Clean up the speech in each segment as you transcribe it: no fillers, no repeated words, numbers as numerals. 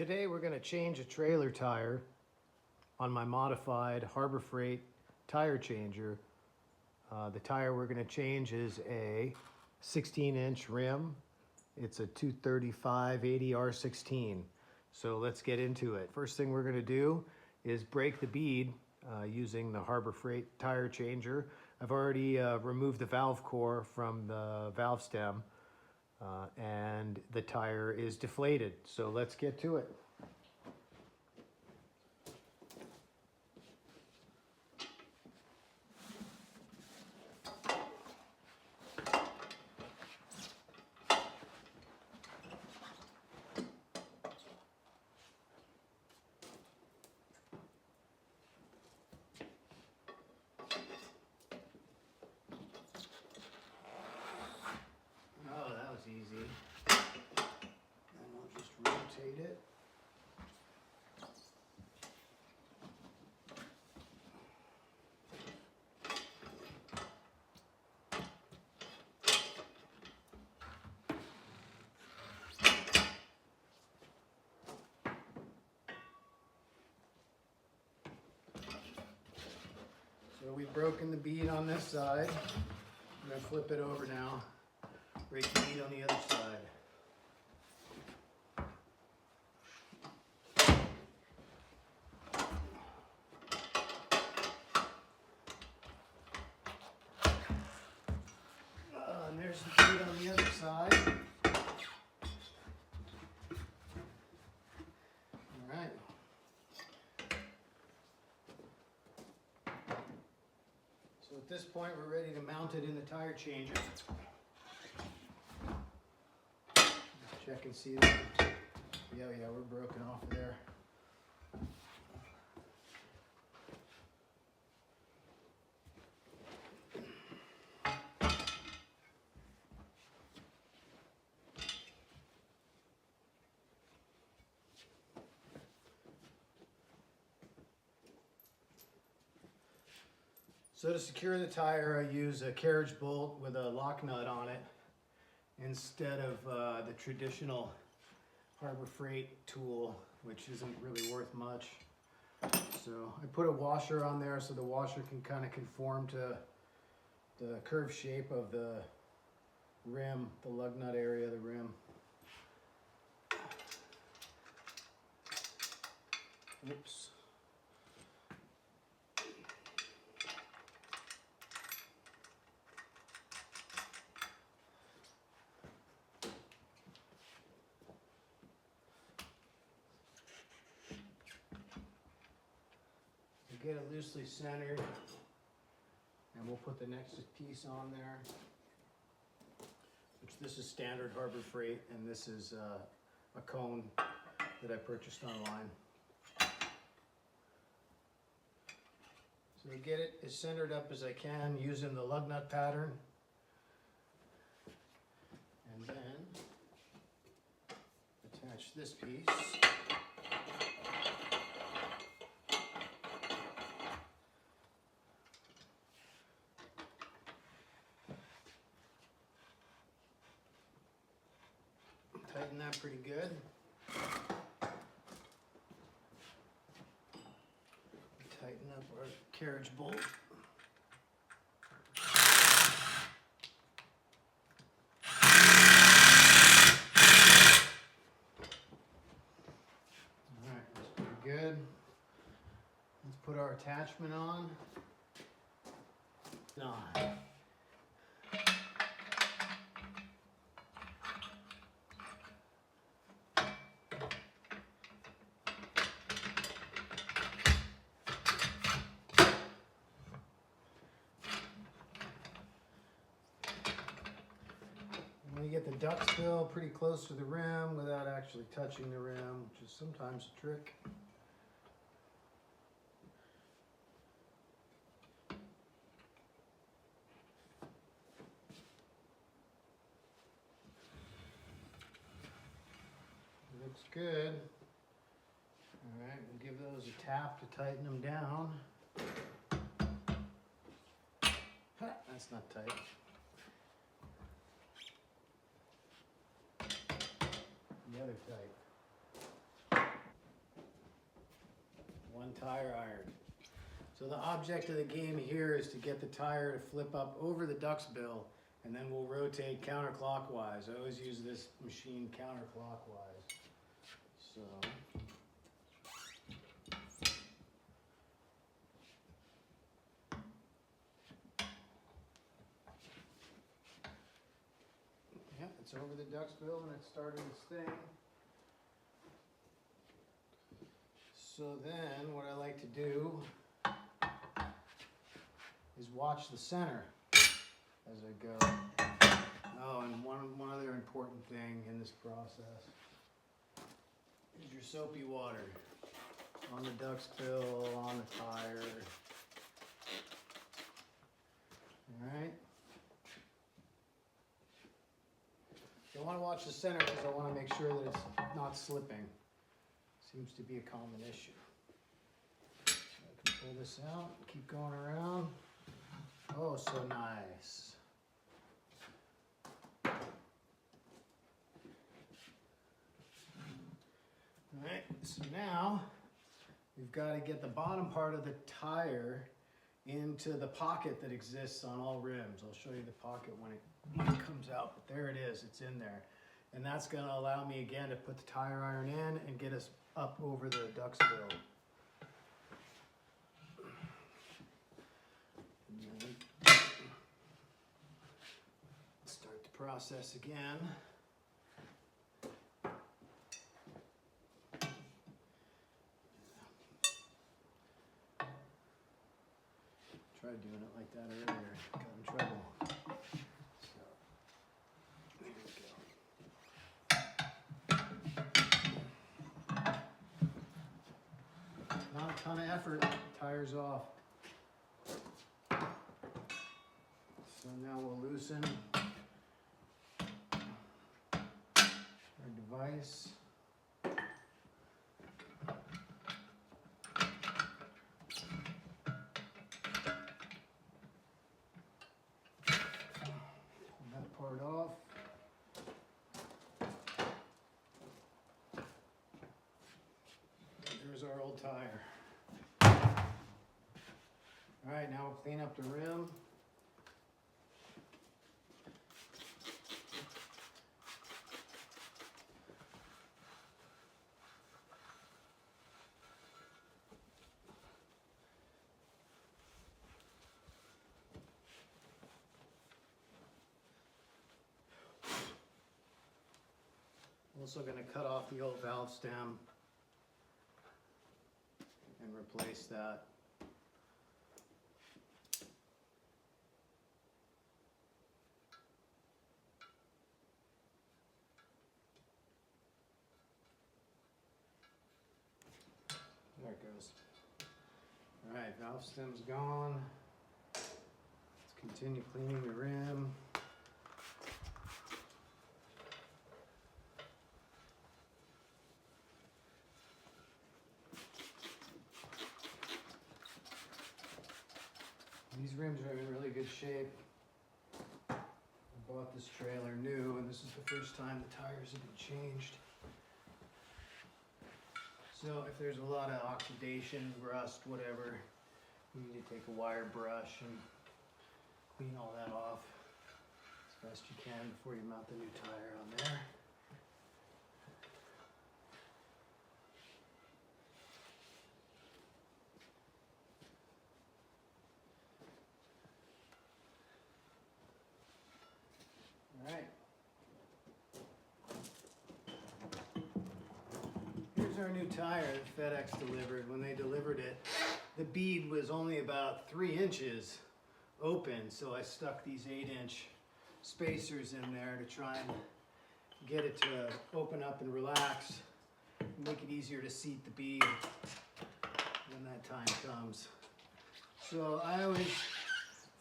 Today we're going to change a trailer tire on my modified Harbor Freight tire changer. The tire we're going to change is a 16-inch rim. It's a 235/80 R16. So let's get into it. First thing we're going to do is break the bead using the Harbor Freight tire changer. I've already removed the valve core from the valve stem. And the tire is deflated. So let's get to it. Oh, that was easy. And we'll just rotate it. So we've broken the bead on this side. I'm going to flip it over now. Break the bead on the other side. And there's the bead on the other side. All right. So at this point, we're ready to mount it in the tire changer. Check and see that. Yeah, we're broken off of there. So to secure the tire, I use a carriage bolt with a lock nut on it instead of the traditional Harbor Freight tool, which isn't really worth much. So I put a washer on there so the washer can kind of conform to the curved shape of the rim, the lug nut area of the rim. Oops. Get it loosely centered, and we'll put the next piece on there, which this is standard Harbor Freight, and this is a cone that I purchased online. So to get it as centered up as I can using the lug nut pattern, and then attach this piece. Tighten that pretty good. Tighten up our carriage bolt. Alright, that's pretty good. Let's put our attachment on. You get the Duckbill pretty close to the rim without actually touching the rim, which is sometimes a trick. Looks good. All right, we'll give those a tap to tighten them down. That's not tight. The other tight. one tire iron. So the object of the game here is to get the tire to flip up over the Duckbill, and then we'll rotate counterclockwise. I always use this machine counterclockwise. So yeah, it's over the Duckbill and it started its thing. So then what I like to do is watch the center as I go. Oh, and one other important thing in this process is your soapy water on the Duckbill, on the tire. All right. I want to watch the center because I want to make sure that it's not slipping. Seems to be a common issue. I can pull this out, keep going around. Oh, so nice. All right, so now we've got to get the bottom part of the tire into the pocket that exists on all rims. I'll show you the pocket when it comes out, but there it is, it's in there. And that's going to allow me again to put the tire iron in and get us up over the Duckbill. Start the process again. Tried doing it like that earlier, got in trouble. So, there we go. Not a ton of effort, tires off. So now we'll loosen our device. Part off. There's our old tire. All right, now we'll clean up the rim. Also going to cut off the old valve stem and replace that. There it goes. All right, valve stem's gone. Let's continue cleaning the rim. These rims are in really good shape. I bought this trailer new, and this is the first time the tires have been changed. So if there's a lot of oxidation, rust, whatever, you need to take a wire brush and clean all that off as best you can before you mount the new tire on there. All right. Here's our new tire that FedEx delivered. When they delivered it, the bead was only about 3 inches open, so I stuck these 8-inch spacers in there to try and get it to open up and relax, make it easier to seat the bead when that time comes. So I always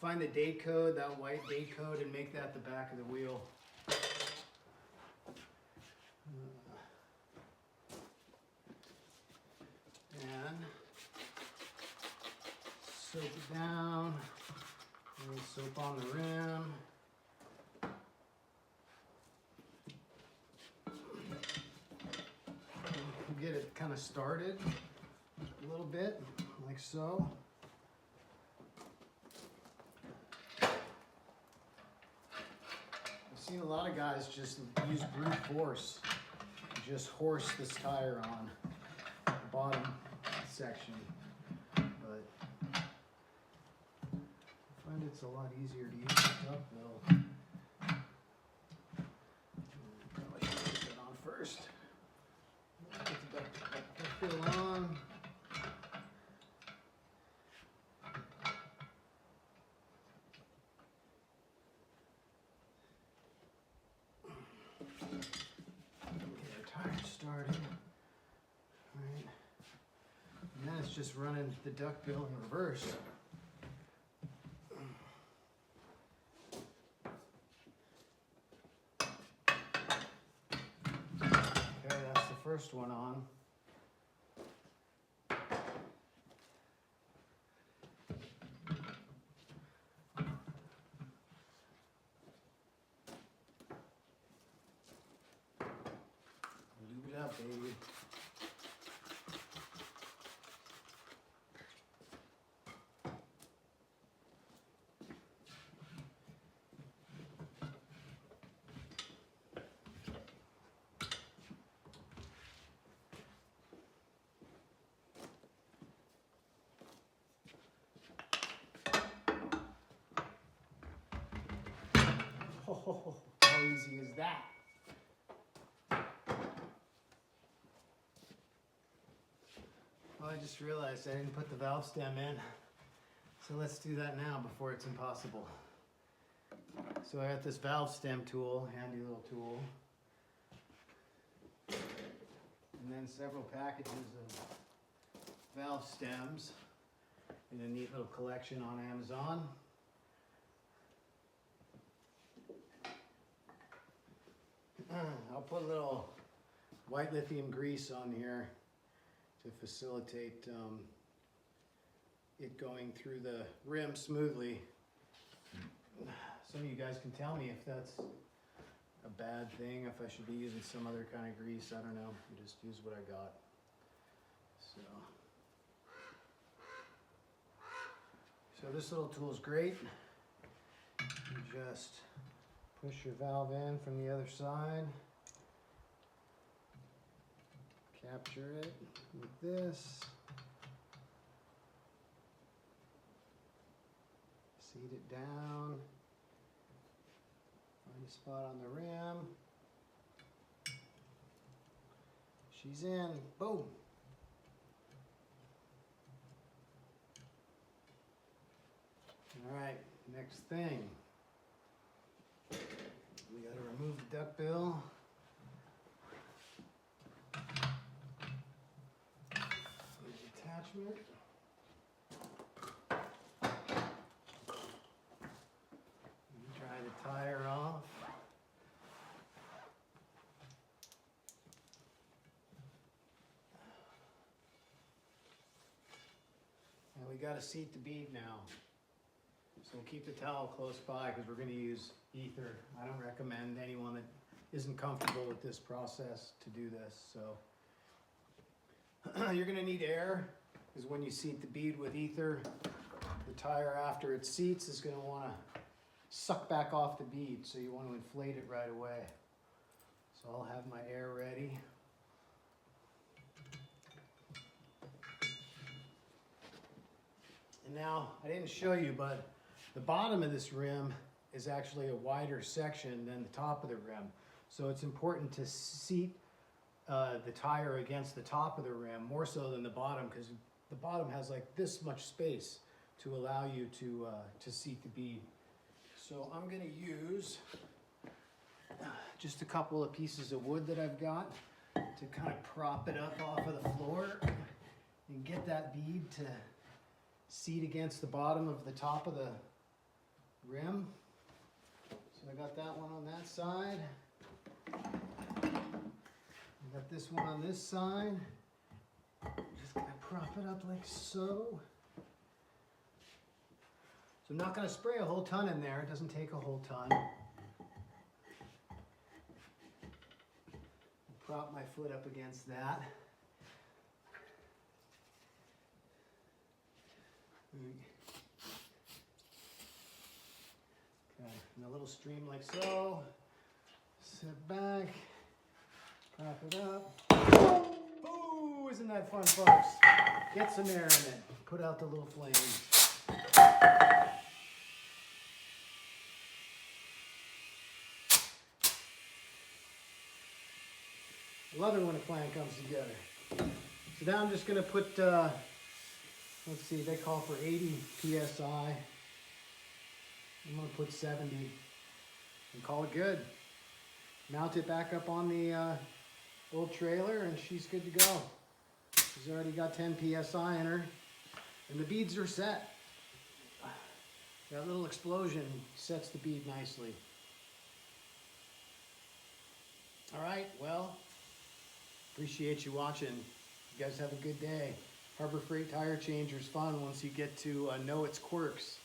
find the date code, that white date code, and make that the back of the wheel. And soap it down, and soap on the rim. Get it kind of started a little bit, like so. I've seen a lot of guys just use brute force, just horse this tire on the bottom section, but I find it's a lot easier to use the Duckbill. Probably should put that on first. Put the Duckbill on. Started. Right. And then it's just running the Duckbill in reverse. Okay, that's the first one on. Lube it up, baby. Oh, how easy is that? Well, I just realized I didn't put the valve stem in. So let's do that now before it's impossible. So I got this valve stem tool, handy little tool. And then several packages of valve stems in a neat little collection on Amazon. I'll put a little white lithium grease on here to facilitate it going through the rim smoothly. Some of you guys can tell me if that's a bad thing, if I should be using some other kind of grease. I don't know. I just use what I got. So this little tool is great. You just push your valve in from the other side. Capture it with this. Seat it down. Find a spot on the rim. She's in. Boom. All right, next thing. We got to remove the Duckbill. Attachment. Dry the tire off. And we got to seat the bead now. So we'll keep the towel close by because we're going to use ether. I don't recommend anyone that isn't comfortable with this process to do this. So you're going to need air, because when you seat the bead with ether, the tire after it seats is going to want to suck back off the bead, so you want to inflate it right away. So I'll have my air ready. And now, I didn't show you, but the bottom of this rim is actually a wider section than the top of the rim. So it's important to seat the tire against the top of the rim more so than the bottom, because the bottom has like this much space to allow you to seat the bead. So I'm going to use just a couple of pieces of wood that I've got to kind of prop it up off of the floor and get that bead to seat against the bottom of the top of the rim. So I got that one on that side. I got this one on this side. Just gonna prop it up like so. So I'm not gonna spray a whole ton in there. It doesn't take a whole ton. Prop my foot up against that. Okay, and a little stream like so. Sit back, prop it up. Ooh, isn't that fun, folks? Get some air in it. Put out the little flames. I love it when a plan comes together. So now I'm just going to put, let's see, they call for 80 PSI. I'm going to put 70 and call it good. Mount it back up on the old trailer and she's good to go. She's already got 10 PSI in her and the beads are set. That little explosion sets the bead nicely. All right, well, appreciate you watching. You guys have a good day. Harbor Freight tire changer's fun once you get to know its quirks.